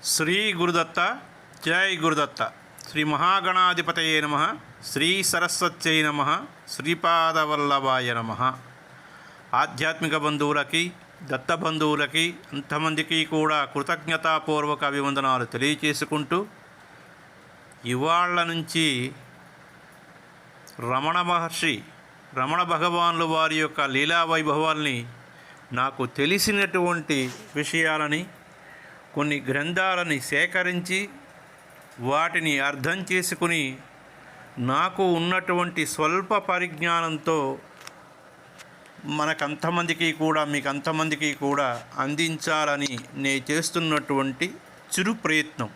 శ్రీ గురుదత్త. జై గురుదత్త. శ్రీ మహాగణాధిపతయే నమ. శ్రీ సరస్వత్యై నమ. శ్రీపాదవల్లభాయ నమ. ఆధ్యాత్మిక బంధువులకి, దత్త బంధువులకి అంతమందికి కూడా కృతజ్ఞతాపూర్వక అభివందనాలు తెలియచేసుకుంటూ, ఇవాళ నుంచి రమణ మహర్షి, రమణ భగవానులు వారి యొక్క లీలా వైభవాల్ని, నాకు తెలిసినటువంటి విషయాలని, కొన్ని గ్రంథాలని సేకరించి వాటిని అర్థం చేసుకుని నాకు ఉన్నటువంటి స్వల్ప పరిజ్ఞానంతో మనకంతమందికి కూడా, మీకు అంతమందికి కూడా అందించాలని నేను చేస్తున్నటువంటి చిరు ప్రయత్నం.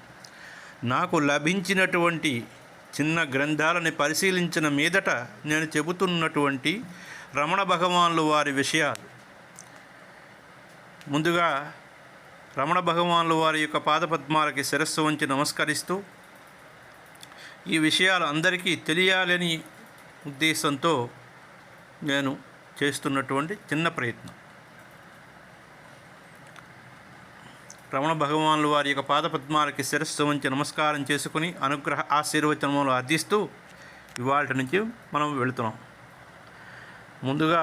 నాకు లభించినటువంటి చిన్న గ్రంథాలని పరిశీలించిన మీదట నేను చెబుతున్నటువంటి రమణ భగవానులు వారి విషయాలు. ముందుగా రమణ భగవానులు వారి యొక్క పాదపద్మాలకి శిరస్సు వంచి నమస్కరిస్తూ, ఈ విషయాలు అందరికీ తెలియాలని ఉద్దేశంతో నేను చేస్తున్నటువంటి చిన్న ప్రయత్నం. రమణ భగవానులు వారి యొక్క పాదపద్మాలకి శిరస్సు వంచి నమస్కారం చేసుకుని అనుగ్రహ ఆశీర్వచనములు అర్థిస్తూ ఇవాళ నుంచి మనం వెళుతున్నాం. ముందుగా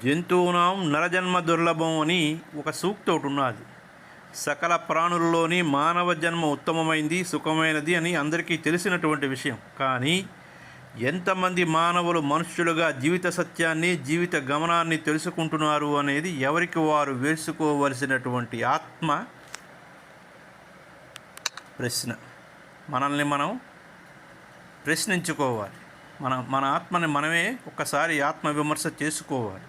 జంతువునాం నరజన్మ దుర్లభం అని ఒక సూక్తి ఒకటి ఉన్నది. సకల ప్రాణుల్లోని మానవ జన్మ ఉత్తమమైంది, సుఖమైనది అని అందరికీ తెలిసినటువంటి విషయం. కానీ ఎంతమంది మానవులు మనుష్యులుగా జీవిత సత్యాన్ని, జీవిత గమనాన్ని తెలుసుకుంటున్నారు అనేది ఎవరికి వారు వేసుకోవలసినటువంటి ఆత్మ ప్రశ్న. మనల్ని మనం ప్రశ్నించుకోవాలి. మన ఆత్మని మనమే ఒక్కసారి ఆత్మవిమర్శ చేసుకోవాలి.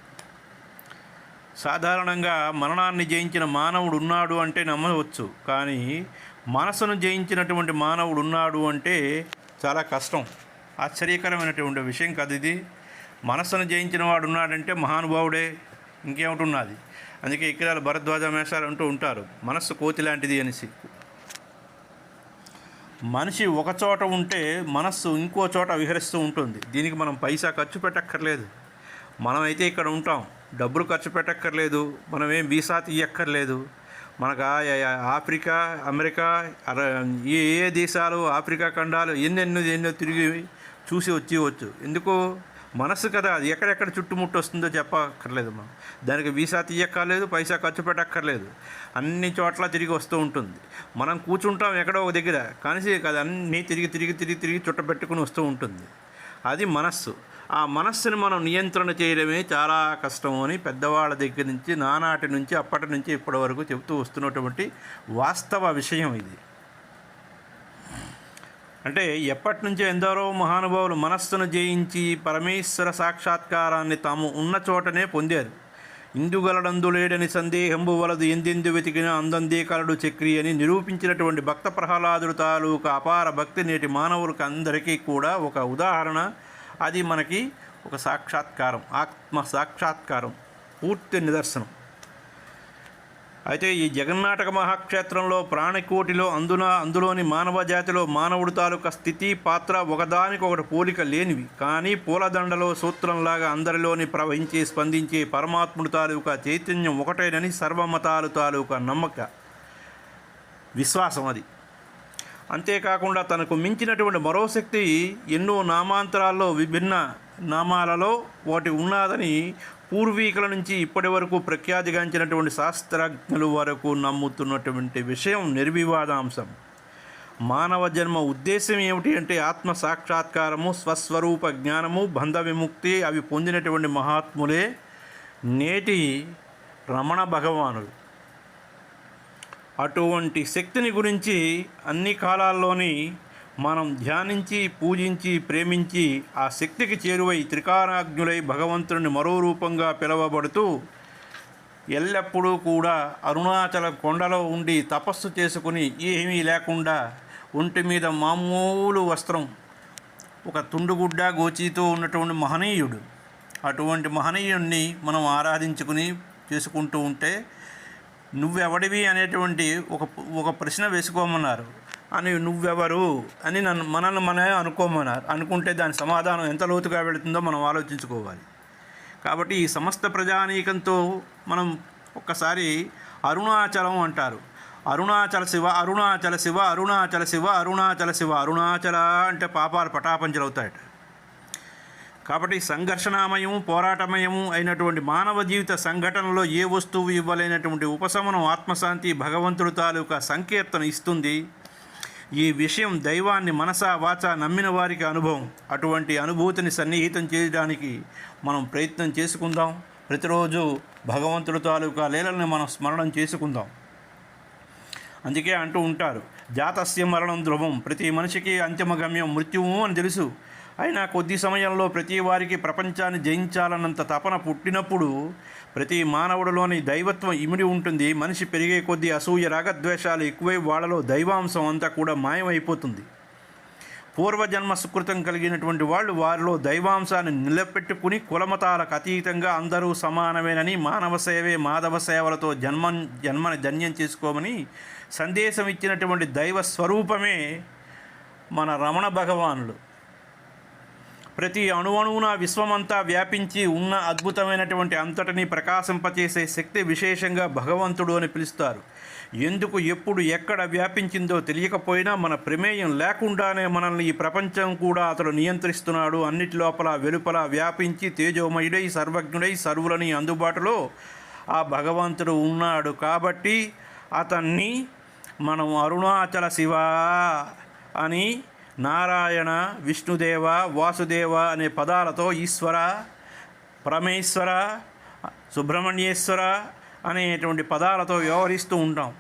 సాధారణంగా మరణాన్ని జయించిన మానవుడు ఉన్నాడు అంటే నమ్మవచ్చు, కానీ మనసును జయించినటువంటి మానవుడు ఉన్నాడు అంటే చాలా కష్టం. ఆశ్చర్యకరమైనటువంటి విషయం కాదు ఇది. మనస్సును జయించిన వాడు ఉన్నాడంటే మహానుభావుడే, ఇంకేముంటున్నది. అందుకే ఇక్కడ భరద్వాజ మేషాలు అంటూ ఉంటారు, మనస్సు కోతి లాంటిది అనేసి. మనిషి ఒక చోట ఉంటే మనస్సు ఇంకో చోట విహరిస్తూ ఉంటుంది. దీనికి మనం పైసా ఖర్చు పెట్టక్కర్లేదు. మనమైతే ఇక్కడ ఉంటాం, డబ్బులు ఖర్చు పెట్టక్కర్లేదు, మనమేం వీసా తీయక్కర్లేదు. మనకు ఆఫ్రికా, అమెరికా, ఏ దేశాలు, ఆఫ్రికా ఖండాలు ఎన్నెన్నో తిరిగి చూసి వచ్చేయవచ్చు. ఎందుకు? మనస్సు కదా, అది ఎక్కడెక్కడ చుట్టుముట్టు వస్తుందో చెప్పక్కర్లేదు. మనం దానికి వీసా తీయక్కర్లేదు, పైసా ఖర్చు పెట్టక్కర్లేదు. అన్ని చోట్ల తిరిగి వస్తూ ఉంటుంది. మనం కూర్చుంటాం ఎక్కడో ఒక దగ్గర, కానీ అది అన్నీ తిరిగి చుట్టపెట్టుకుని వస్తూ ఉంటుంది. అది మనస్సు. ఆ మనస్సుని మనం నియంత్రణ చేయడమే చాలా కష్టం అని పెద్దవాళ్ళ దగ్గర నుంచి, నానాటి నుంచి, అప్పటి నుంచి ఇప్పటి వరకు చెబుతూ వస్తున్నటువంటి వాస్తవ విషయం ఇది. అంటే ఎప్పటి నుంచో ఎందరో మహానుభావులు మనస్సును జయించి పరమేశ్వర సాక్షాత్కారాన్ని తాము ఉన్న చోటనే పొందారు. ఇందుగలడందు లేడని సందేహంబు వలదు, ఎందెందు వెతికిన అందందే కలడు చక్రి అని నిరూపించినటువంటి భక్త ప్రహ్లాదుడు తాలూకా అపార భక్తి నేటి మానవులకు అందరికీ కూడా ఒక ఉదాహరణ. అది మనకి ఒక సాక్షాత్కారం, ఆత్మ సాక్షాత్కారం, పూర్తి నిదర్శనం. అయితే ఈ జగన్నాటక మహాక్షేత్రంలో ప్రాణికోటిలో అందులోని మానవ జాతిలో మానవుడు తాలూకా స్థితి, పాత్ర ఒకదానికొకటి పోలిక లేనివి. కానీ పూలదండలో సూత్రంలాగా అందరిలోని ప్రవహించి స్పందించే పరమాత్ముడు తాలూకా చైతన్యం ఒకటేనని సర్వమతాలు తాలూకా నమ్మక విశ్వాసం అది. అంతేకాకుండా తనకు మించినటువంటి మరో శక్తి ఎన్నో నామాంతరాల్లో, విభిన్న నామాలలో వాటి ఉన్నదని పూర్వీకుల నుంచి ఇప్పటి వరకు ప్రఖ్యాతిగాంచినటువంటి శాస్త్రజ్ఞుల వరకు నమ్ముతున్నటువంటి విషయం నిర్వివాదాంశం. మానవ జన్మ ఉద్దేశం ఏమిటి అంటే ఆత్మ సాక్షాత్కారము, స్వస్వరూప జ్ఞానము, బంధ విముక్తి. అవి పొందినటువంటి మహాత్ములే నేటి రమణ భగవానుడు. అటువంటి శక్తిని గురించి అన్ని కాలాల్లోని మనం ధ్యానించి, పూజించి, ప్రేమించి ఆ శక్తికి చేరువై త్రికారాజ్ఞులై భగవంతుని మరో రూపంగా పిలువబడుతూ ఎల్లప్పుడూ కూడా అరుణాచల కొండలో ఉండి తపస్సు చేసుకుని ఏమీ లేకుండా ఒంటి మీద మామూలు వస్త్రం, ఒక తుండుగుడ్డ గోచీతో ఉన్నటువంటి మహనీయుడు. అటువంటి మహనీయుడిని మనం ఆరాధించుకుని చేసుకుంటూ ఉంటే, నువ్వెవడివి అనేటువంటి ఒక ప్రశ్న వేసుకోమన్నారు. అని నువ్వెవరు అని మనల్ని అనుకోమన్నారు. అనుకుంటే దాని సమాధానం ఎంత లోతుగా వెళుతుందో మనం ఆలోచించుకోవాలి. కాబట్టి ఈ సమస్త ప్రజానీకంతో మనం ఒక్కసారి అరుణాచలం అంటారు. అరుణాచల శివ అరుణాచల శివ అరుణాచల శివ అరుణాచల శివ అరుణాచల అంటే పాపాలు పటాపంచలవుతాయట. కాబట్టి సంఘర్షణామయం పోరాటమయం అయినటువంటి మానవ జీవిత సంఘటనలో ఏ వస్తువు ఇవ్వలేనటువంటి ఉపశమనం ఆత్మశాంతి భగవంతుడు తాలూకా సంకీర్తన ఇస్తుంది. ఈ విషయం దైవాన్ని మనసా వాచా నమ్మిన వారికి అనుభవం. అటువంటి అనుభూతిని సన్నిహితం చేయడానికి మనం ప్రయత్నం చేసుకుందాం. ప్రతిరోజు భగవంతుడు తాలూకా లీలల్ని మనం స్మరణం చేసుకుందాం. అందుకే అంటూ ఉంటారు, జాతస్య మరణం ధ్రువం, ప్రతి మనిషికి అంతిమ గమ్యం మృత్యువు అని తెలుసు. అయినా కొద్ది సమయంలో ప్రతి వారికి ప్రపంచాన్ని జయించాలన్నంత తపన పుట్టినప్పుడు ప్రతి మానవుడిలోని దైవత్వం ఇమిడి ఉంటుంది. మనిషి పెరిగే కొద్దీ అసూయ రాగద్వేషాలు ఎక్కువై వాళ్ళలో దైవాంశం అంతా కూడా మాయమైపోతుంది. పూర్వజన్మ సుకృతం కలిగినటువంటి వాళ్ళు వారిలో దైవాంశాన్ని నిలబెట్టుకుని కులమతాలకు అతీతంగా అందరూ సమానమేనని, మానవ సేవే మాధవ సేవలతో జన్మని ధన్యం చేసుకోమని సందేశం ఇచ్చినటువంటి దైవ స్వరూపమే మన రమణ భగవానుడు. ప్రతి అణువణువున విశ్వమంతా వ్యాపించి ఉన్న అద్భుతమైనటువంటి అంతటినీ ప్రకాశింపచేసే శక్తి విశేషంగా భగవంతుడు అని పిలుస్తారు. ఎందుకు ఎప్పుడు ఎక్కడ వ్యాపించిందో తెలియకపోయినా మన ప్రమేయం లేకుండానే మనల్ని ఈ ప్రపంచం కూడా అతడు నియంత్రిస్తున్నాడు. అన్నిటి లోపల వెలుపల వ్యాపించి తేజోమయుడై సర్వజ్ఞుడై సర్వులని అందుబాటులో ఆ భగవంతుడు ఉన్నాడు. కాబట్టి అతన్ని మనం అరుణాచల శివ అని నారాయణ, విష్ణుదేవ, వాసుదేవ అనే పదాలతో ఈశ్వర, పరమేశ్వర, సుబ్రహ్మణ్యేశ్వర అనేటువంటి పదాలతో వ్యవహరిస్తూ ఉంటాం.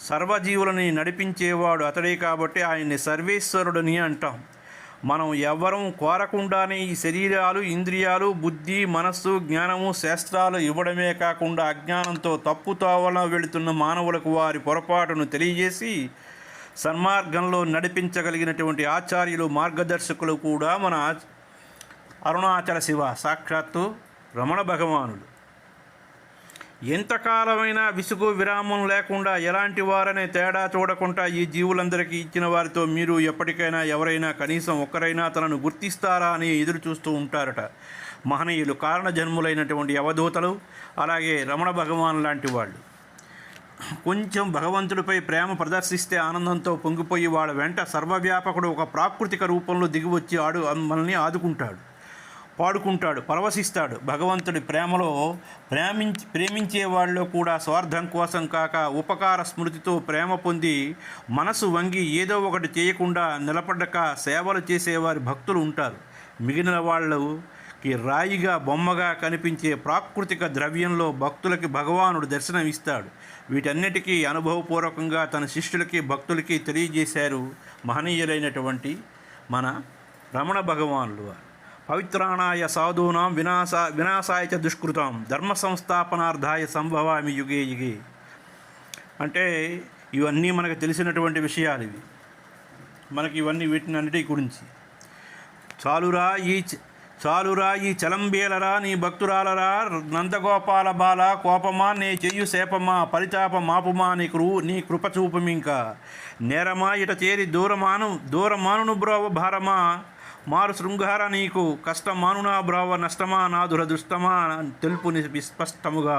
సర్వజీవులని నడిపించేవాడు అతడే కాబట్టి ఆయన్ని సర్వేశ్వరుడిని అంటాం. మనం ఎవ్వరం కోరకుండానే ఈ శరీరాలు, ఇంద్రియాలు, బుద్ధి, మనస్సు, జ్ఞానము, శాస్త్రాలు ఇవ్వడమే కాకుండా అజ్ఞానంతో తప్పుతోవలో వెళుతున్న మానవులకు వారి పొరపాటును తెలియజేసి సన్మార్గంలో నడిపించగలిగినటువంటి ఆచార్యులు, మార్గదర్శకులు కూడా మన అరుణాచల శివ సాక్షాత్తు రమణ భగవానుడు. ఎంతకాలమైనా విసుగు విరామం లేకుండా ఎలాంటి వారనే తేడా చూడకుండా ఈ జీవులందరికీ ఇచ్చిన వారితో మీరు ఎప్పటికైనా ఎవరైనా కనీసం ఒక్కరైనా తనను గుర్తిస్తారా అని ఎదురు చూస్తూ ఉంటారట మహనీయులు, కారణ జన్ములైనటువంటి అవధూతలు, అలాగే రమణ భగవాన్ లాంటి వాళ్ళు. కొంచెం భగవంతుడిపై ప్రేమ ప్రదర్శిస్తే ఆనందంతో పొంగిపోయి వాళ్ళ వెంట సర్వవ్యాపకుడు ఒక ప్రాకృతిక రూపంలో దిగివచ్చి మనల్ని ఆదుకుంటాడు, పాడుకుంటాడు, పరవశిస్తాడు. భగవంతుడి ప్రేమలో ప్రేమించే వాళ్ళలో కూడా స్వార్థం కోసం కాక ఉపకార స్మృతితో ప్రేమ పొంది మనసు వంగి ఏదో ఒకటి చేయకుండా నిలబడక సేవలు చేసేవారి భక్తులు ఉంటారు. మిగిలిన వాళ్ళకి రాయిగా బొమ్మగా కనిపించే ప్రాకృతిక ద్రవ్యంలో భక్తులకి భగవానుడు దర్శనమిస్తాడు. వీటన్నిటికీ అనుభవపూర్వకంగా తన శిష్యులకి భక్తులకి తెలియజేశారు మహనీయులైనటువంటి మన రమణ భగవానులు. పవిత్రాణాయ సాధూనాం వినాశాయ చ దుష్కృతాం ధర్మ సంస్థాపనార్థాయ సంభవామి యుగే యుగే అంటే ఇవన్నీ మనకు తెలిసినటువంటి విషయాలు. ఇవి మనకి ఇవన్నీ వీటినన్నిటి గురించి చాలురా ఈ చలంబేలరా నీ భక్తురాలరా నందగోపాల బాల కోపమా నే చెయ్యు శాపమా పరితాప మాపుమా నీ కృప చూపమింకా నేరమా ఇట చేరి దూరమానును బ్రోవ భారమా మారు శృంగార నీకు కష్టమానునా బ్రోవ నష్టమా నాదుర దుష్టమా తెలుపుని విస్పష్టముగా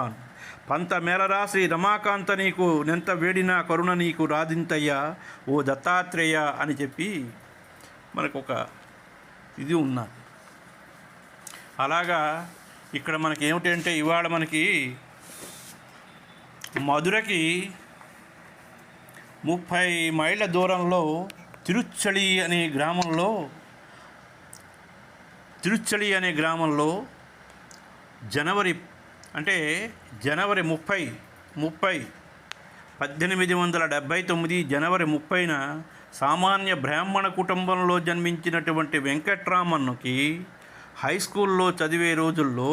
పంత మేలరా శ్రీ రమాకాంత నీకు నెంత వేడినా కరుణ నీకు రాదింతయ్యా ఓ దత్తాత్రేయ అని చెప్పి మనకు ఒక ఇది ఉన్నది. అలాగా ఇక్కడ మనకి ఏమిటంటే ఇవాళ మనకి మధురకి 30 మైళ్ళ దూరంలో తిరుచ్చలి అనే గ్రామంలో జనవరి 30 1879 జనవరి 30న సామాన్య బ్రాహ్మణ కుటుంబంలో జన్మించినటువంటి వెంకట్రామన్కి హై స్కూల్లో చదివే రోజుల్లో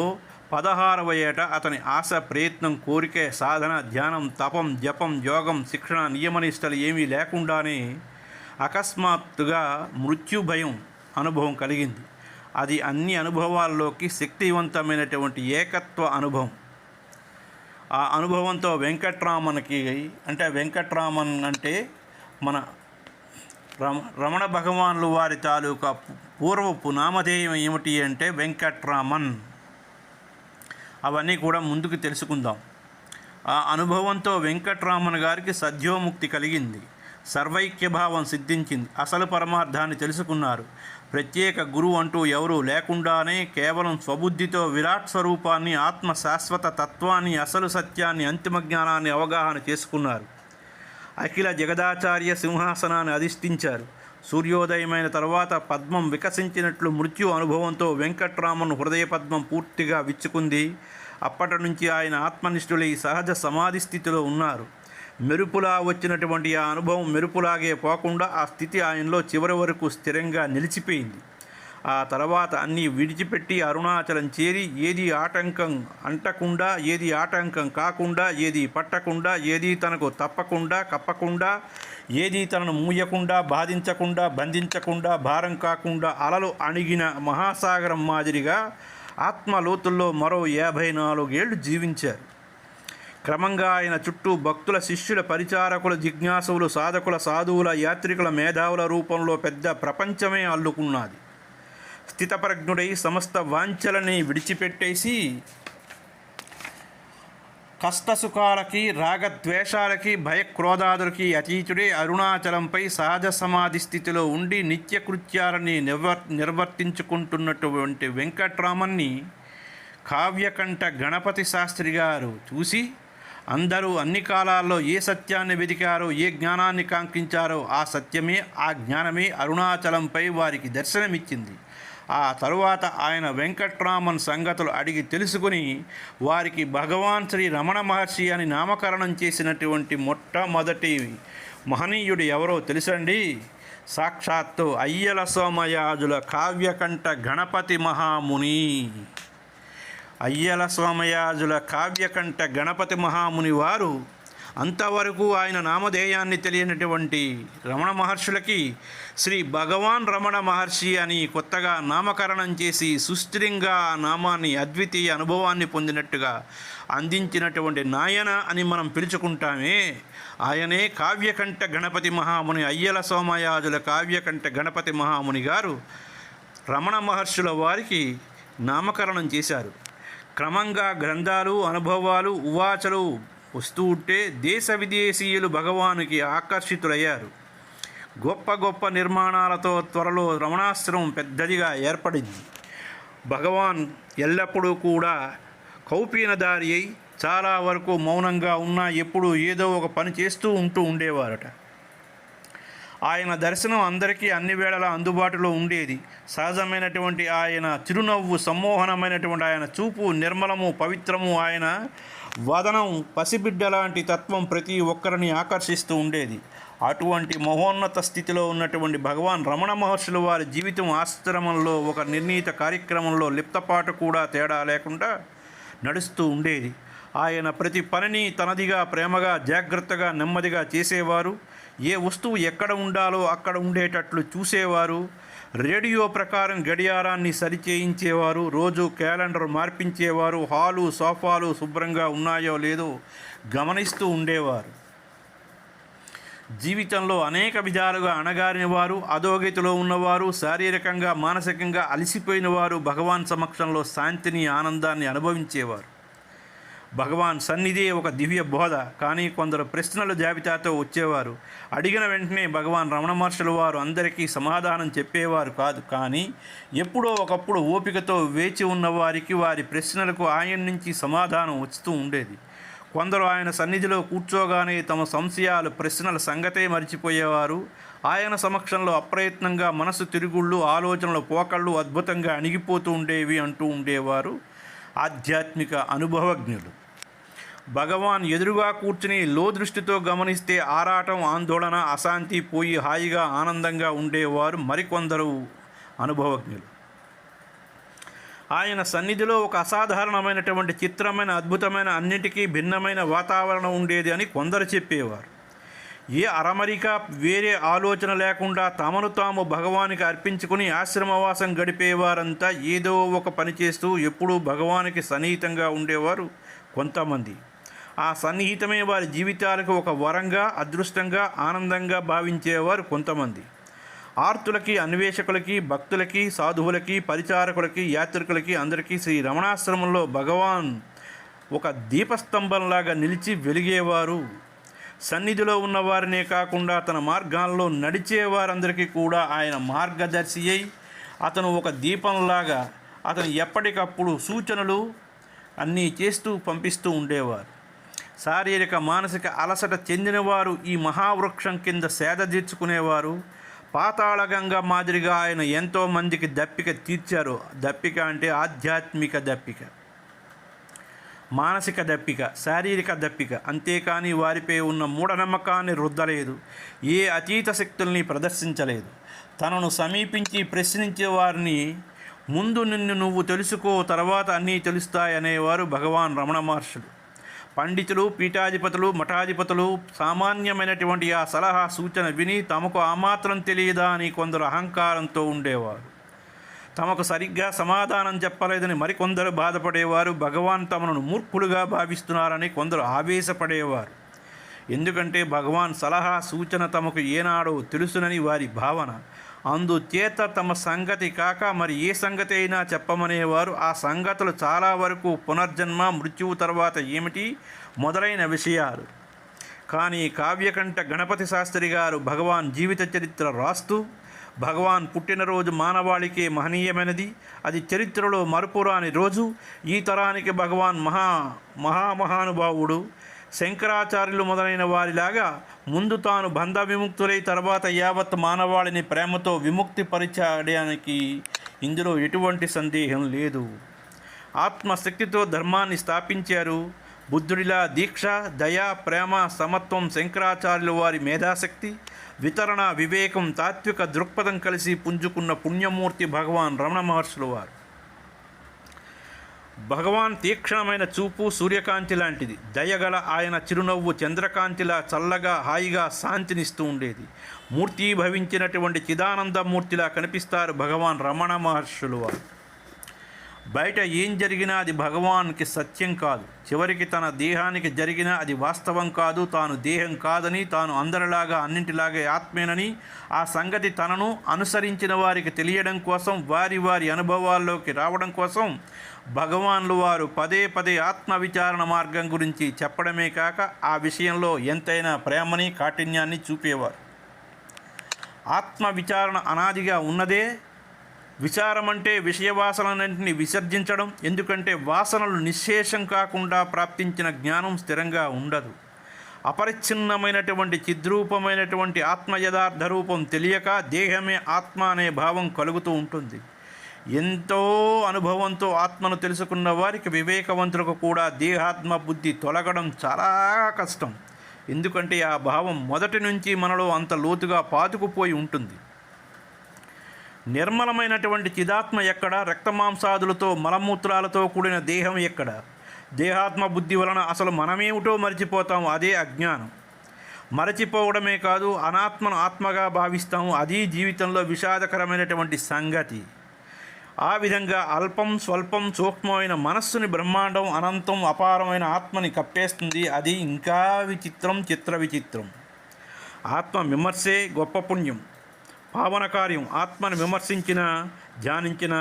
16వ ఏట అతని ఆశ, ప్రయత్నం, కోరిక, సాధన, ధ్యానం, తపం, జపం, యోగం, శిక్షణ, నియమనిష్టలు ఏమీ లేకుండానే అకస్మాత్తుగా మృత్యు భయం అనుభవం కలిగింది. అది అన్ని అనుభవాల్లోకి శక్తివంతమైనటువంటి ఏకత్వ అనుభవం. ఆ అనుభవంతో వెంకట్రామన్ అంటే మన రమణ భగవానులు వారి తాలూకా పూర్వపు నామధేయం ఏమిటి అంటే వెంకట్రామన్. అవన్నీ కూడా ముందుకు తెలుసుకుందాం. ఆ అనుభవంతో వెంకట్రామన్ గారికి సద్యోముక్తి కలిగింది. సర్వైక్యభావం సిద్ధించింది. అసలు పరమార్థాన్ని తెలుసుకున్నారు. ప్రత్యేక గురువు అంటూ ఎవరూ లేకుండానే కేవలం స్వబుద్ధితో విరాట్ స్వరూపాన్ని, ఆత్మ శాశ్వత తత్వాన్ని, అసలు సత్యాన్ని, అంతిమ జ్ఞానాన్ని అవగాహన చేసుకున్నారు. అఖిల జగదాచార్య సింహాసనాన్ని అధిష్ఠించారు. సూర్యోదయమైన తర్వాత పద్మం వికసించినట్లు మృత్యు అనుభవంతో వెంకట్రామన్ హృదయ పద్మం పూర్తిగా విచ్చుకుంది. అప్పటి నుంచి ఆయన ఆత్మనిష్ఠులై సహజ సమాధి స్థితిలో ఉన్నారు. మెరుపులా వచ్చినటువంటి ఆ అనుభవం మెరుపులాగే పోకుండా ఆ స్థితి ఆయనలో చివరి వరకు స్థిరంగా నిలిచిపోయింది. ఆ తర్వాత అన్నీ విడిచిపెట్టి అరుణాచలం చేరి ఏది ఆటంకం అంటకుండా, ఏది ఆటంకం కాకుండా, ఏది పట్టకుండా, ఏది తనకు తప్పకుండా కప్పకుండా, ఏది తనను మూయకుండా, బాధించకుండా, బంధించకుండా, భారం కాకుండా అలలు అణిగిన మహాసాగరం మాదిరిగా ఆత్మలోతుల్లో మరో 54 ఏళ్ళు జీవించారు. క్రమంగా ఆయన చుట్టూ భక్తుల, శిష్యుల, పరిచారకుల, జిజ్ఞాసువులు, సాధకుల, సాధువుల, యాత్రికుల, మేధావుల రూపంలో పెద్ద ప్రపంచమే అల్లుకున్నది. స్థితప్రజ్ఞుడై సమస్త వాంఛలని విడిచిపెట్టేసి కష్టసుఖాలకి, రాగద్వేషాలకి, భయక్రోధాదులకి అతీతుడే అరుణాచలంపై సహజ సమాధి స్థితిలో ఉండి నిత్యకృత్యాలని నిర్వర్తించుకుంటున్నటువంటి వెంకట్రామన్ని కావ్యకంఠ గణపతి శాస్త్రి గారు చూసి, అందరూ అన్ని కాలాల్లో ఏ సత్యాన్ని వెతికారో, ఏ జ్ఞానాన్ని కాంక్షించారో ఆ సత్యమే, ఆ జ్ఞానమే అరుణాచలంపై వారికి దర్శనమిచ్చింది. ఆ తరువాత ఆయన వెంకట్రామన్ సంగతులు అడిగి తెలుసుకుని వారికి భగవాన్ శ్రీ రమణ మహర్షి అని నామకరణం చేసినటువంటి మొట్టమొదటి మహనీయుడు ఎవరో తెలుసండి? సాక్షాత్తు అయ్యల సోమయాజుల కావ్యకంఠ గణపతి మహాముని. అయ్యల సోమయాజుల కావ్యకంఠ గణపతి మహాముని వారు అంతవరకు ఆయన నామధేయాన్ని తెలియనటువంటి రమణ మహర్షులకి శ్రీ భగవాన్ రమణ మహర్షి అని కొత్తగా నామకరణం చేసి సుస్థిరంగా ఆ నామాన్ని, అద్వితీయ అనుభవాన్ని పొందినట్టుగా అందించినటువంటి నాయన అని మనం పిలుచుకుంటామే, ఆయనే కావ్యకంఠ గణపతి మహాముని. అయ్యల సోమయాజుల కావ్యకంఠ గణపతి మహాముని గారు రమణ మహర్షుల వారికి నామకరణం చేశారు. క్రమంగా గ్రంథాలు, అనుభవాలు, ఉవాచలు వస్తూ ఉంటే దేశ విదేశీయులు భగవానుకి ఆకర్షితులయ్యారు. గొప్ప గొప్ప నిర్మాణాలతో త్వరలో రమణాశ్రమం పెద్దదిగా ఏర్పడింది. భగవాన్ ఎల్లప్పుడూ కూడా కౌపీనదారి అయి చాలా వరకు మౌనంగా ఉన్నా ఎప్పుడూ ఏదో ఒక పని చేస్తూ ఉండేవారట. ఆయన దర్శనం అందరికీ అన్ని వేళలా అందుబాటులో ఉండేది. సహజమైనటువంటి ఆయన చిరునవ్వు, సమ్మోహనమైనటువంటి ఆయన చూపు నిర్మలము, పవిత్రము, ఆయన వదనం పసిబిడ్డ లాంటి తత్వం ప్రతి ఒక్కరిని ఆకర్షిస్తూ ఉండేది. అటువంటి మహోన్నత స్థితిలో ఉన్నటువంటి భగవాన్ రమణ మహర్షుల వారి జీవితం ఆశ్రమంలో ఒక నిర్ణీత కార్యక్రమంలో లిప్తపాటు కూడా తేడా లేకుండా నడుస్తూ ఉండేది. ఆయన ప్రతి పనిని తనదిగా, ప్రేమగా, జాగ్రత్తగా, నెమ్మదిగా చేసేవారు. ఏ వస్తువు ఎక్కడ ఉండాలో అక్కడ ఉండేటట్లు చూసేవారు. రేడియో ప్రకారం గడియారాన్ని సరిచేయించేవారు. రోజు క్యాలెండర్ మార్పించేవారు. హాలు, సోఫాలు శుభ్రంగా ఉన్నాయో లేదో గమనిస్తూ ఉండేవారు. జీవితంలో అనేక విధాలుగా అణగారిన వారు, అధోగతిలో ఉన్నవారు, శారీరకంగా, మానసికంగా అలసిపోయిన వారు భగవాన్ సమక్షంలో శాంతిని, ఆనందాన్ని అనుభవించేవారు. భగవాన్ సన్నిధి ఒక దివ్య బోధ. కానీ కొందరు ప్రశ్నల జాబితాతో వచ్చేవారు. అడిగిన వెంటనే భగవాన్ రమణ మహర్షుల వారు అందరికీ సమాధానం చెప్పేవారు కాదు. కానీ ఎప్పుడో ఒకప్పుడు ఓపికతో వేచి ఉన్నవారికి వారి ప్రశ్నలకు ఆయన నుంచి సమాధానం వస్తూ ఉండేది. కొందరు ఆయన సన్నిధిలో కూర్చోగానే తమ సంశయాలు, ప్రశ్నల సంగతే మర్చిపోయేవారు. ఆయన సమక్షంలో అప్రయత్నంగా మనసు తిరుగుళ్ళు, ఆలోచనల పోకళ్ళు అద్భుతంగా అణిగిపోతూ ఉండేవి అంటూ ఉండేవారు ఆధ్యాత్మిక అనుభవజ్ఞులు. భగవాన్ ఎదురుగా కూర్చుని దృష్టితో గమనిస్తే ఆరాటం, ఆందోళన, అశాంతి పోయి హాయిగా, ఆనందంగా ఉండేవారు మరికొందరు అనుభవజ్ఞులు. ఆయన సన్నిధిలో ఒక అసాధారణమైనటువంటి, చిత్రమైన, అద్భుతమైన, అన్నిటికీ భిన్నమైన వాతావరణం ఉండేది అని కొందరు చెప్పేవారు. ఏ అరమరిక, వేరే ఆలోచన లేకుండా తమను తాము భగవానికి అర్పించుకుని ఆశ్రమవాసం గడిపేవారంతా ఏదో ఒక పని చేస్తూ ఎప్పుడూ భగవానికి సన్నిహితంగా ఉండేవారు కొంతమంది. ఆ సన్నిహితమే వారి జీవితాలకు ఒక వరంగా, అదృష్టంగా, ఆనందంగా భావించేవారు కొంతమంది. ఆర్తులకి, అన్వేషకులకి, భక్తులకి, సాధువులకి, పరిచారకులకి, యాత్రికులకి అందరికీ శ్రీ రమణాశ్రమంలో భగవాన్ ఒక దీపస్తంభంలాగా నిలిచి వెలిగేవారు. సన్నిధిలో ఉన్నవారినే కాకుండా తన మార్గాల్లో నడిచేవారందరికీ కూడా ఆయన మార్గదర్శి అయి అతను ఒక దీపంలాగా అతను ఎప్పటికప్పుడు సూచనలు అన్నీ చేస్తూ పంపిస్తూ ఉండేవారు. శారీరక మానసిక అలసట చెందినవారు ఈ మహావృక్షం కింద సేద తీర్చుకునేవారు. పాతాళగంగ మాదిరిగా ఆయన ఎంతోమందికి దప్పిక తీర్చారు. దప్పిక అంటే ఆధ్యాత్మిక దప్పిక, మానసిక దప్పిక, శారీరక దప్పిక. అంతేకాని వారిపై ఉన్న మూఢనమ్మకాన్ని రుద్దలేదు. ఏ అతీత శక్తుల్ని ప్రదర్శించలేదు. తనను సమీపించి ప్రశ్నించే వారిని ముందు నిన్ను నువ్వు తెలుసుకో, తర్వాత అన్నీ తెలుస్తాయనేవారు భగవాన్ రమణ మహర్షులు. పండితులు, పీఠాధిపతులు, మఠాధిపతులు సామాన్యమైనటువంటి ఆ సలహా సూచన విని తమకు ఆమాత్రం తెలియదా అని కొందరు అహంకారంతో ఉండేవారు. తమకు సరిగ్గా సమాధానం చెప్పలేదని మరికొందరు బాధపడేవారు. భగవాన్ తమను మూర్ఖులుగా భావిస్తున్నారని కొందరు ఆవేశపడేవారు. ఎందుకంటే భగవాన్ సలహా సూచన తమకు ఏనాడో తెలుసునని వారి భావన. అందుచేత తమ సంగతి కాక మరి ఏ సంగతి అయినా చెప్పమనేవారు. ఆ సంగతులు చాలా వరకు పునర్జన్మ, మృత్యువు తర్వాత ఏమిటి మొదలైన విషయాలు. కానీ కావ్యకంఠ గణపతి శాస్త్రి గారు భగవాన్ జీవిత చరిత్ర రాస్తూ, భగవాన్ పుట్టినరోజు మానవాళికే మహనీయమైనది, అది చరిత్రలో మరుపురాని రోజు, ఈ తరానికి భగవాన్ మహామహానుభావుడు, శంకరాచార్యులు మొదలైన వారిలాగా ముందు తాను బంధ విముక్తులై తర్వాత యావత్ మానవాళిని ప్రేమతో విముక్తి పరిచయడానికి ఇందులో ఎటువంటి సందేహం లేదు. ఆత్మశక్తితో ధర్మాన్ని స్థాపించారు. బుద్ధుడిలా దీక్ష, దయ, ప్రేమ, సమత్వం, శంకరాచార్యుల వారి మేధాశక్తి, వితరణ, వివేకం, తాత్విక దృక్పథం కలిసి పుంజుకున్న పుణ్యమూర్తి భగవాన్ రమణ మహర్షుల వారు. భగవాన్ తీక్షణమైన చూపు సూర్యకాంతి లాంటిది. దయగల ఆయన చిరునవ్వు చంద్రకాంతిలా చల్లగా, హాయిగా శాంతినిస్తూ ఉండేది. మూర్తీభవించినటువంటి చిదానందమూర్తిలా కనిపిస్తారు భగవాన్ రమణ మహర్షులు వారు. బయట ఏం జరిగినా అది భగవాన్కి సత్యం కాదు. చివరికి తన దేహానికి జరిగినా అది వాస్తవం కాదు. తాను దేహం కాదని, తాను అందరిలాగా అన్నింటిలాగే ఆత్మేనని ఆ సంగతి తనను అనుసరించిన వారికి తెలియడం కోసం, వారి వారి అనుభవాల్లోకి రావడం కోసం భగవాన్లు వారు పదే పదే ఆత్మవిచారణ మార్గం గురించి చెప్పడమే కాక ఆ విషయంలో ఎంతైనా ప్రేమని, కాఠిన్యాన్ని చూపేవారు. ఆత్మవిచారణ అనాదిగా ఉన్నదే. విచారం అంటే విషయవాసనలన్నింటినీ విసర్జించడం. ఎందుకంటే వాసనలు నిశ్శేషం కాకుండా ప్రాప్తించిన జ్ఞానం స్థిరంగా ఉండదు. అపరిచ్ఛిన్నమైనటువంటి చిద్రూపమైనటువంటి ఆత్మ యథార్థ రూపం తెలియక దేహమే ఆత్మ అనే భావం కలుగుతూ ఉంటుంది. ఎంతో అనుభవంతో ఆత్మను తెలుసుకున్న వారికి, వివేకవంతులకు కూడా దేహాత్మ బుద్ధి తొలగడం చాలా కష్టం. ఎందుకంటే ఆ భావం మొదటి నుంచి మనలో అంత లోతుగా పాతుకుపోయి ఉంటుంది. నిర్మలమైనటువంటి చిదాత్మ ఎక్కడ? రక్తమాంసాదులతో, మలమూత్రాలతో కూడిన దేహం ఎక్కడ? దేహాత్మ బుద్ధి వలన అసలు మనమేమిటో మరిచిపోతాము. అదే అజ్ఞానం. మరచిపోవడమే కాదు, అనాత్మను ఆత్మగా భావిస్తాము. అది జీవితంలో విషాదకరమైనటువంటి సంగతి. ఆ విధంగా అల్పం, స్వల్పం, సూక్ష్మమైన మనస్సుని బ్రహ్మాండం, అనంతం, అపారమైన ఆత్మని కప్పేస్తుంది. అది ఇంకా విచిత్రం, చిత్ర విచిత్రం. ఆత్మ విమర్శే గొప్ప పుణ్యం, పావన కార్యం. ఆత్మను విమర్శించిన, ధ్యానించిన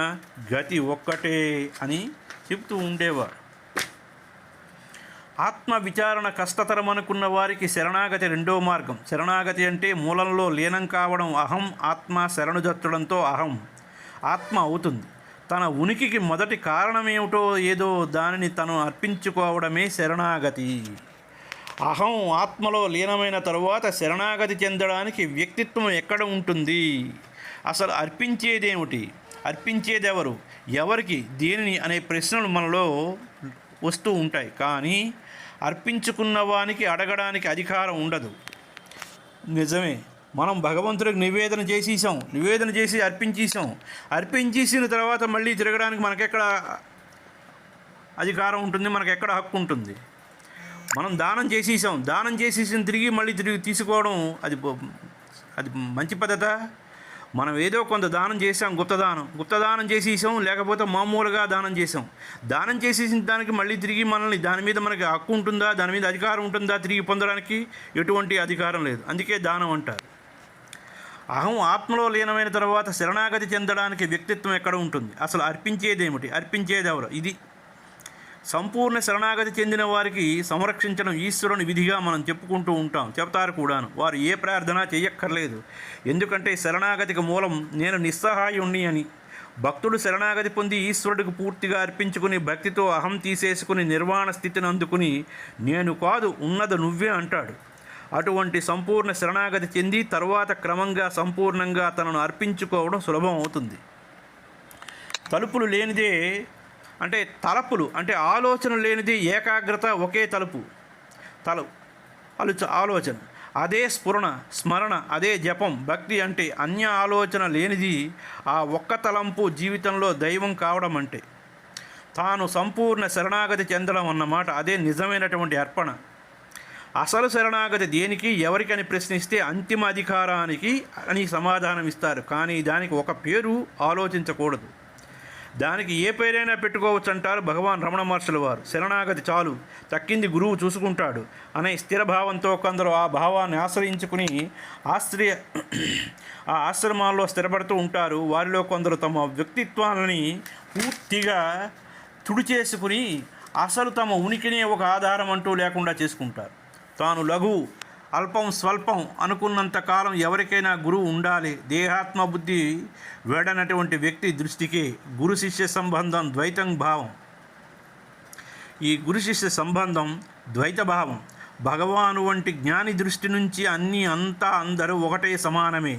గతి ఒక్కటే అని చెబుతూ ఉండేవారు. ఆత్మ విచారణ కష్టతరం అనుకున్న వారికి శరణాగతి రెండో మార్గం. శరణాగతి అంటే మూలంలో లీనం కావడం. అహం ఆత్మ శరణుజత్తడంతో అహం ఆత్మ అవుతుంది. తన ఉనికికి మొదటి కారణమేమిటో ఏదో దానిని తను అర్పించుకోవడమే శరణాగతి. అహం ఆత్మలో లీనమైన తరువాత శరణాగతి చెందడానికి వ్యక్తిత్వం ఎక్కడ ఉంటుంది? అసలు అర్పించేదేమిటి? అర్పించేదెవరు? ఎవరికి? దేనిని? అనే ప్రశ్నలు మనలో వస్తూ ఉంటాయి. కానీ అర్పించుకున్న వానికి అడగడానికి అధికారం ఉండదు. నిజమే. మనం భగవంతుడికి నివేదన చేసి అర్పించేసిన తర్వాత మళ్ళీ తిరగడానికి మనకెక్కడ అధికారం ఉంటుంది? మనకెక్కడ హక్కు ఉంటుంది? మనం దానం చేసేసిన తిరిగి తీసుకోవడం అది మంచి పద్ధత? మనం ఏదో కొంత దానం చేసాం, గుప్తదానం చేసేసాం, లేకపోతే మామూలుగా దానం చేసేసిన దానికి మళ్ళీ తిరిగి దాని మీద మనకి హక్కు ఉంటుందా? దాని మీద అధికారం ఉంటుందా? తిరిగి పొందడానికి ఎటువంటి అధికారం లేదు. అందుకే దానం అంటారు. అహం ఆత్మలో లీనమైన తర్వాత శరణాగతి చెందడానికి వ్యక్తిత్వం ఎక్కడ ఉంటుంది? అసలు అర్పించేదేమిటి? అర్పించేదెవరు? ఇది సంపూర్ణ శరణాగతి చెందిన వారికి సంరక్షించడం ఈశ్వరుని విధిగా మనం చెప్పుకుంటూ ఉంటాం, చెప్తారు కూడాను. వారు ఏ ప్రార్థన చేయక్కర్లేదు, ఎందుకంటే శరణాగతికి మూలం నేను నిస్సహాయుణ్ణి అని. భక్తుడు శరణాగతి పొంది ఈశ్వరుడికి పూర్తిగా అర్పించుకుని భక్తితో అహం తీసేసుకుని నిర్వాణ స్థితిని అందుకుని నేను కాదు ఉన్నది నువ్వే అంటాడు. అటువంటి సంపూర్ణ శరణాగతి చెంది తర్వాత క్రమంగా సంపూర్ణంగా తనను అర్పించుకోవడం సులభం అవుతుంది. తలుపులు లేనిదే అంటే తలపులు అంటే ఆలోచన లేనిది ఏకాగ్రత, ఒకే ఆలోచన అదే స్మరణ అదే జపం. భక్తి అంటే అన్య ఆలోచన లేనిది ఆ ఒక్క తలంపు జీవితంలో దైవం కావడం అంటే తాను సంపూర్ణ శరణాగతి చెందడం అన్నమాట. అదే నిజమైనటువంటి అర్పణ. అసలు శరణాగతి దేనికి ఎవరికని ప్రశ్నిస్తే అంతిమ అధికారానికి అని సమాధానం ఇస్తారు. కానీ దానికి ఒక పేరు ఆలోచించకూడదు, దానికి ఏ పేరైనా పెట్టుకోవచ్చు అంటారు భగవాన్ రమణ మహర్షుల వారు. శరణాగతి చాలు, తక్కింది గురువు చూసుకుంటాడు అనే స్థిర భావంతో కొందరు ఆ భావాన్ని ఆశ్రయించుకుని ఆ ఆశ్రమాల్లో స్థిరపడుతూ ఉంటారు. వారిలో కొందరు తమ వ్యక్తిత్వాలని పూర్తిగా తుడిచేసుకుని అసలు తమ ఉనికినే ఒక ఆధారం అంటూ లేకుండా చేసుకుంటారు. తాను లఘు అల్పం స్వల్పం అనుకున్నంతకాలం ఎవరికైనా గురువు ఉండాలి. దేహాత్మ బుద్ధి వేడనటువంటి వ్యక్తి దృష్టికి గురు శిష్య సంబంధం ద్వైతం భావం. ఈ గురు శిష్య సంబంధం ద్వైత భావం. భగవాను వంటి జ్ఞాని దృష్టి నుంచి అందరూ ఒకటే సమానమే.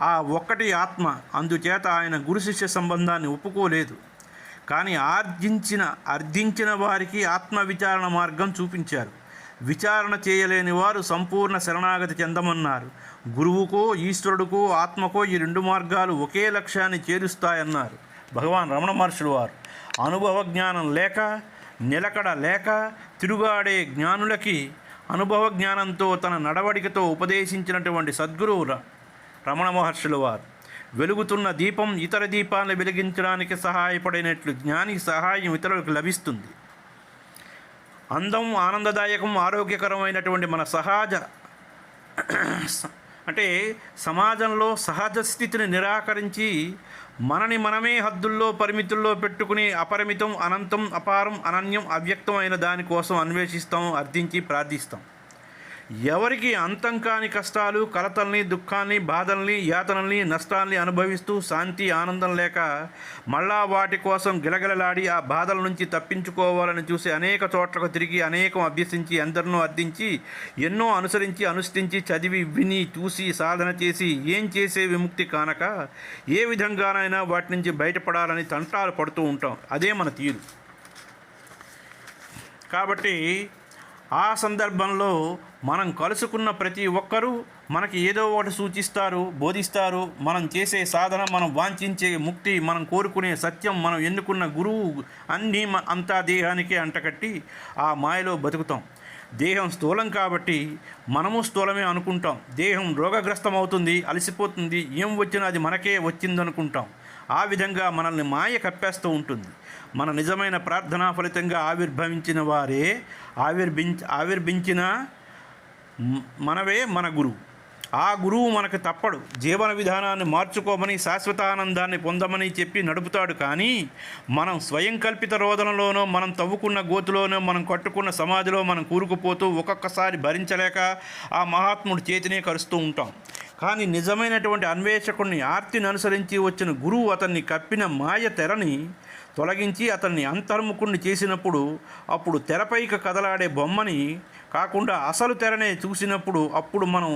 ఆ ఒక్కటి ఆత్మ. అందుచేత ఆయన గురు శిష్య సంబంధాన్ని ఒప్పుకోలేదు. కానీ అర్థించిన వారికి ఆత్మ విచారణ మార్గం చూపించారు. విచారణ చేయలేని వారు సంపూర్ణ శరణాగతి చెందమన్నారు. గురువుకో ఈశ్వరుడికో ఆత్మకో ఈ రెండు మార్గాలు ఒకే లక్ష్యాన్ని చేరుస్తాయన్నారు భగవాన్ రమణ మహర్షులు వారు. అనుభవ జ్ఞానం లేక, నిలకడ లేక తిరుగాడే జ్ఞానులకి అనుభవ జ్ఞానంతో తన నడవడికతో ఉపదేశించినటువంటి సద్గురువు రమణ మహర్షులు వారు. వెలుగుతున్న దీపం ఇతర దీపాలను వెలిగించడానికి సహాయపడినట్లు జ్ఞానికి సహాయం ఇతరులకు లభిస్తుంది. అందం, ఆనందదాయకం, ఆరోగ్యకరమైనటువంటి మన సమాజంలో సహజ స్థితిని నిరాకరించి మనమే హద్దుల్లో పరిమితుల్లో పెట్టుకుని అపరిమితం, అనంతం, అపారం, అనన్యం, అవ్యక్తం అయిన దానికోసం అన్వేషిస్తాం, అర్థించి ప్రార్థిస్తాం. ఎవరికి అంతం కాని కష్టాలు, కలతల్ని, దుఃఖాన్ని, బాధల్ని, యాతనల్ని, నష్టాల్ని అనుభవిస్తూ శాంతి, ఆనందం లేక మళ్ళా వాటి కోసం గిలగిలలాడి ఆ బాధల నుంచి తప్పించుకోవాలని చూసి అనేక చోట్లకు తిరిగి అనేకం అభ్యసించి ఎందరినో అర్థించి ఎన్నో అనుసరించి అనుష్ఠించి చదివి విని చూసి సాధన చేసి ఏం చేసే విముక్తి కానక ఏ విధంగానైనా వాటి నుంచి బయటపడాలని తంటాలు పడుతూ ఉంటాం. అదే మన తీరు. కాబట్టి ఆ సందర్భంలో మనం కలుసుకున్న ప్రతి ఒక్కరూ మనకి ఏదో ఒకటి సూచిస్తారు, బోధిస్తారు. మనం చేసే సాధన, మనం వాంఛించే ముక్తి, మనం కోరుకునే సత్యం, మనం ఎన్నుకున్న గురువు అన్నీ అంతా దేహానికే అంటకట్టి ఆ మాయలో బతుకుతాం. దేహం స్థూలం కాబట్టి మనము స్థూలమే అనుకుంటాం. దేహం రోగగ్రస్తం అవుతుంది, అలసిపోతుంది, ఏం వచ్చినా అది మనకే వచ్చిందనుకుంటాం. ఆ విధంగా మనల్ని మాయ కప్పేస్తూ ఉంటుంది. మన నిజమైన ప్రార్థనా ఫలితంగా ఆవిర్భవించిన వారే ఆవిర్భించిన మనవే మన గురువు. ఆ గురువు మనకు తప్పడు. జీవన విధానాన్ని మార్చుకోమని, శాశ్వతానందాన్ని పొందమని చెప్పి నడుపుతాడు. కానీ మనం స్వయం కల్పిత రోదనలోనో, మనం తవ్వుకున్న గోతులోనో, మనం కట్టుకున్న సమాధిలో మనం కూరుకుపోతూ ఒక్కొక్కసారి భరించలేక ఆ మహాత్ముడి చేతినే కరుస్తూ ఉంటాం. కానీ నిజమైనటువంటి అన్వేషకుడిని, ఆర్తిని అనుసరించి వచ్చిన గురువు అతన్ని కప్పిన మాయ తెరని తొలగించి అతన్ని అంతర్ముఖుణ్ణి చేసినప్పుడు, అప్పుడు తెరపైకి కదలాడే బొమ్మని కాకుండా అసలు తెరనే చూసినప్పుడు అప్పుడు మనం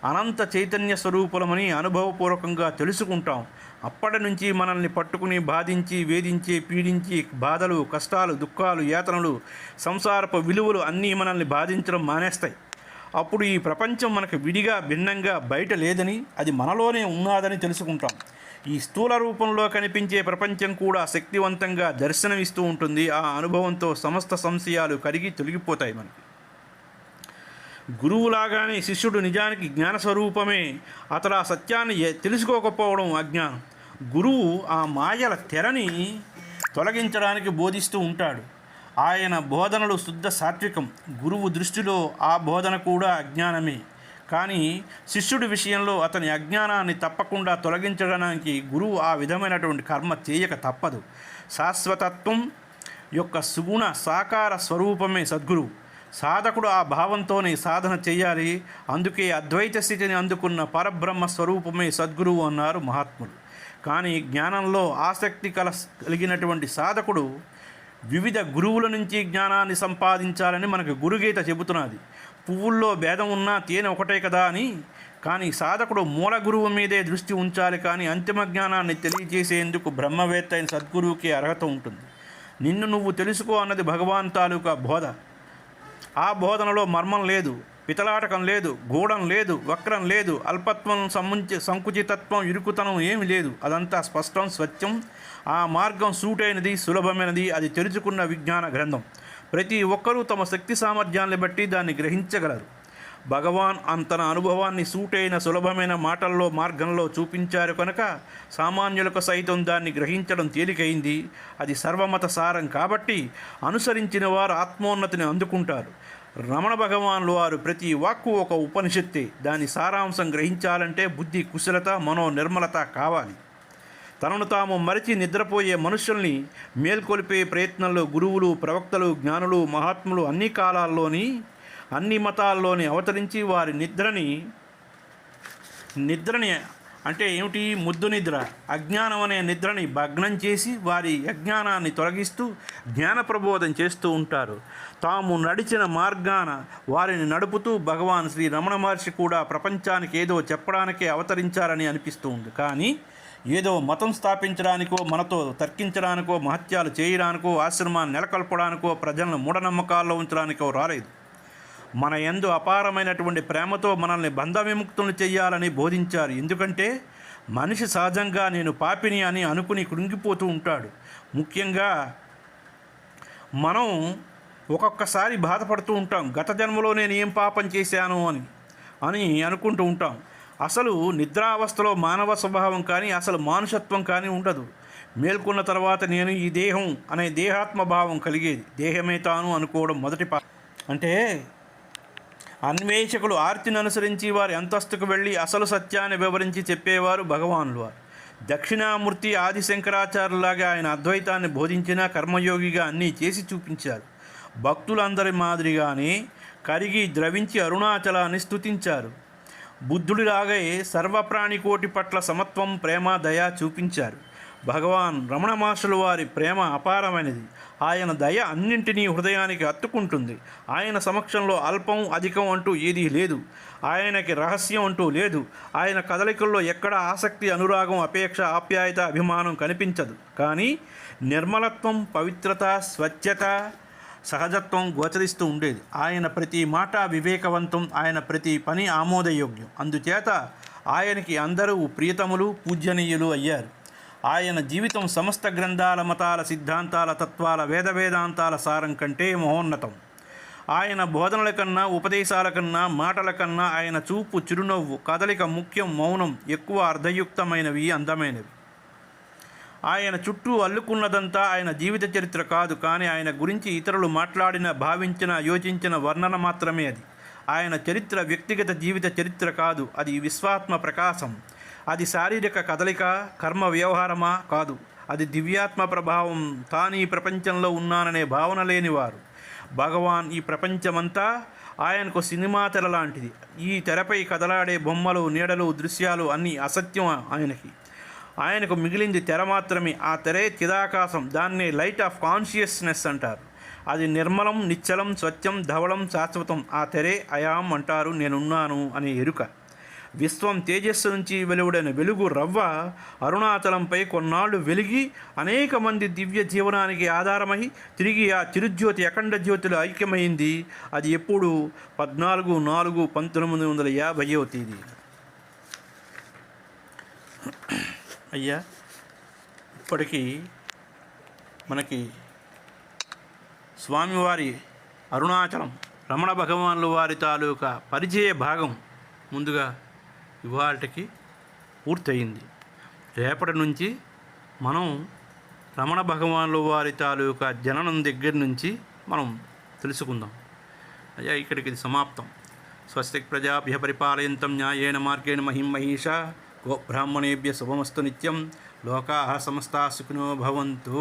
అనంత చైతన్య స్వరూపులమని అనుభవపూర్వకంగా తెలుసుకుంటాం. అప్పటి నుంచి మనల్ని పట్టుకుని బాధించి, వేధించి, పీడించి బాధలు, కష్టాలు, దుఃఖాలు, యాతనలు, సంసారపు విలువలు అన్నీ మనల్ని బాధించడం మానేస్తాయి. అప్పుడు ఈ ప్రపంచం మనకు విడిగా, భిన్నంగా బయట లేదని, అది మనలోనే ఉన్నదని తెలుసుకుంటాం. ఈ స్థూల రూపంలో కనిపించే ప్రపంచం కూడా శక్తివంతంగా దర్శనమిస్తూ ఉంటుంది. ఆ అనుభవంతో సమస్త సంశయాలు కరిగి తొలగిపోతాయి. మనకి గురువులాగానే శిష్యుడు నిజానికి జ్ఞానస్వరూపమే. అతడు ఆ సత్యాన్ని తెలుసుకోకపోవడం అజ్ఞానం. గురువు ఆ మాయల తెరని తొలగించడానికి బోధిస్తూ ఉంటాడు. ఆయన బోధనలు శుద్ధ సాత్వికం. గురువు దృష్టిలో ఆ బోధన కూడా అజ్ఞానమే. కానీ శిష్యుడి విషయంలో అతని అజ్ఞానాన్ని తప్పకుండా తొలగించడానికి గురువు ఆ విధమైనటువంటి కర్మ చేయక తప్పదు. శాశ్వతత్వం, యొక్క సుగుణ సాకార స్వరూపమే సద్గురువు. సాధకుడు ఆ భావంతోనే సాధన చేయాలి. అందుకే అద్వైత స్థితిని అందుకున్న పరబ్రహ్మ స్వరూపమే సద్గురువు అన్నారు మహాత్ములు. కానీ జ్ఞానంలో ఆసక్తి కలిగినటువంటి సాధకుడు వివిధ గురువుల నుంచి జ్ఞానాన్ని సంపాదించాలని మనకు గురుగీత చెబుతున్నది. పువ్వుల్లో భేదం ఉన్నా తేనె ఒకటే కదా అని. కానీ సాధకుడు మూల గురువు మీదే దృష్టి ఉంచాలి. కానీ అంతిమ జ్ఞానాన్ని తెలియజేసేందుకు బ్రహ్మవేత్త అయిన సద్గురువుకి అర్హత ఉంటుంది. నిన్ను నువ్వు తెలుసుకో అన్నది భగవాన్ తాలూకా బోధ. ఆ బోధనలో మర్మం లేదు, పితలాటకం లేదు, గూఢం లేదు, వక్రం లేదు, అల్పత్వం, సంకుచితత్వం, ఇరుకుతనం ఏమి లేదు. అదంతా స్పష్టం, స్వచ్ఛం. ఆ మార్గం సూటైనది, సులభమైనది. అది తెరుచుకున్న విజ్ఞాన గ్రంథం. ప్రతి ఒక్కరూ తమ శక్తి సామర్థ్యాన్ని బట్టి దాన్ని గ్రహించగలరు. భగవాన్ తన అనుభవాన్ని సూటైన సులభమైన మాటల్లో మార్గంలో చూపించారు కనుక సామాన్యులకు సైతం దాన్ని గ్రహించడం తేలికైంది. అది సర్వమత సారం కాబట్టి అనుసరించిన వారు ఆత్మోన్నతిని అందుకుంటారు. రమణ భగవాన్లు వారు ప్రతి వాక్కు ఒక ఉపనిషత్తే. దాని సారాంశం గ్రహించాలంటే బుద్ధి కుశలత, మనో నిర్మలత కావాలి. తనను తాము మరిచి నిద్రపోయే మనుషుల్ని మేల్కొల్పే ప్రయత్నంలో గురువులు, ప్రవక్తలు, జ్ఞానులు, మహాత్ములు అన్ని కాలాల్లోని అన్ని మతాల్లోని అవతరించి వారి నిద్రని అంటే ఏమిటి? ముద్దు నిద్ర, అజ్ఞానం అనే నిద్రని భగ్నం చేసి వారి అజ్ఞానాన్ని తొలగిస్తూ జ్ఞాన ప్రబోధం చేస్తూ ఉంటారు. తాము నడిచిన మార్గాన వారిని నడుపుతూ భగవాన్ శ్రీ రమణ మహర్షి కూడా ప్రపంచానికి ఏదో చెప్పడానికే అవతరించారని అనిపిస్తూ ఉంది. కానీ ఏదో మతం స్థాపించడానికో, మనతో తర్కించడానికో, మహత్యాలు చేయడానికో, ఆశ్రమాన్ని నెలకొల్పడానికో, ప్రజలను మూఢనమ్మకాల్లో ఉంచడానికో రాలేదు. మన యందు అపారమైనటువంటి ప్రేమతో మనల్ని బంధ విముక్తులను చేయాలని బోధించారు. ఎందుకంటే మనిషి సహజంగా నేను పాపిని అని అనుకుని కృంగిపోతూ ఉంటాడు. ముఖ్యంగా మనం ఒక్కొక్కసారి బాధపడుతూ ఉంటాం, గత జన్మలో నేను ఏం పాపం చేశాను అని అనుకుంటూ ఉంటాం. అసలు నిద్రావస్థలో మానవ స్వభావం కానీ అసలు మానుషత్వం కానీ ఉండదు. మేల్కొన్న తర్వాత నేను ఈ దేహం అనే దేహాత్మభావం కలిగేది. దేహమే తాను అనుకోవడం మొదటి అంటే అన్వేషకులు ఆర్తిని అనుసరించి వారి అంతస్తుకు వెళ్ళి అసలు సత్యాన్ని వివరించి చెప్పేవారు భగవానులు వారు. దక్షిణామూర్తి ఆదిశంకరాచార్యులాగా ఆయన అద్వైతాన్ని బోధించిన కర్మయోగిగా అన్నీ చేసి చూపించారు. భక్తులందరి మాదిరిగానే కరిగి ద్రవించి అరుణాచలాన్ని స్తుతించారు. బుద్ధుడిలాగే సర్వప్రాణికోటి పట్ల సమత్వం, ప్రేమ, దయ చూపించారు. భగవాన్ రమణ మహర్షుల వారి ప్రేమ అపారమైనది. ఆయన దయ అన్నింటినీ హృదయానికి హత్తుకుంటుంది. ఆయన సమక్షంలో అల్పం, అధికం అంటూ ఏదీ లేదు. ఆయనకి రహస్యం అంటూ లేదు. ఆయన కదలికల్లో ఎక్కడ ఆసక్తి, అనురాగం, అపేక్ష, ఆప్యాయత, అభిమానం కనిపించదు. కానీ నిర్మలత్వం, పవిత్రత, స్వచ్ఛత, సహజత్వం గోచరిస్తూ ఉండేది. ఆయన ప్రతి మాట వివేకవంతం, ఆయన ప్రతి పని ఆమోదయోగ్యం. అందుచేత ఆయనకి అందరూ ప్రియతములు, పూజ్యనీయులు అయ్యారు. ఆయన జీవితం సమస్త గ్రంథాల, మతాల, సిద్ధాంతాల, తత్వాల, వేదాంతాల సారం కంటే మహోన్నతం. ఆయన బోధనల కన్నా, ఉపదేశాల కన్నా, మాటల కన్నా ఆయన చూపు, చిరునవ్వు, కదలిక ముఖ్యం. మౌనం ఎక్కువ అర్ధయుక్తమైనవి, అందమైనవి. ఆయన చుట్టూ అల్లుకున్నదంతా ఆయన జీవిత చరిత్ర కాదు, కానీ ఆయన గురించి ఇతరులు మాట్లాడిన, భావించిన, యోచించిన వర్ణన మాత్రమే అది. ఆయన చరిత్ర వ్యక్తిగత జీవిత చరిత్ర కాదు, అది విశ్వాత్మ ప్రకాశం. అది శారీరక కదలిక, కర్మ వ్యవహారమా కాదు. అది దివ్యాత్మ ప్రభావం. తాను ఈ ప్రపంచంలో ఉన్నాననే భావన లేనివారు. భగవాన్ ఈ ప్రపంచమంతా ఆయనకు సినిమా తెర లాంటిది. ఈ తెరపై కదలాడే బొమ్మలు, నీడలు, దృశ్యాలు అన్నీ అసత్యం. ఆయనకు మిగిలింది తెర మాత్రమే. ఆ తెరే చిదాకాశం. దాన్నే లైట్ ఆఫ్ కాన్షియస్నెస్ అంటారు. అది నిర్మలం, నిశ్చలం, స్వచ్ఛం, ధవళం, శాశ్వతం. ఆ తెరే అయాం అంటారు, నేనున్నాను అనే ఎరుక. విశ్వం తేజస్సు నుంచి వెలువడిన వెలుగు రవ్వ అరుణాచలంపై కొన్నాళ్ళు వెలిగి అనేక మంది దివ్య జీవనానికి ఆధారమై తిరిగి ఆ చిరుజ్యోతి అఖండ జ్యోతిలో ఐక్యమైంది. అది ఎప్పుడు? 14/4/1950వ తేదీ. అయ్యా, ఇప్పటికీ మనకి స్వామివారి అరుణాచలం రమణ భగవాన్లు వారి తాలూకా పరిచయ భాగం ముందుగా ఇవాళకి పూర్తయింది. రేపటి నుంచి మనం రమణ భగవాన్లు వారి తాలూకా జననం దగ్గర నుంచి మనం తెలుసుకుందాం. అయ్యా, ఇక్కడికి ఇది సమాప్తం. స్వస్తిక్ ప్రజాభ్య పరిపాలయంతం న్యాయేన మార్గేణ మహిం మహిషా గోబ్రాహ్మణేభ్య శుభమస్తు నిత్యం. లోకాః సమస్తాః సుఖినో భవంతు.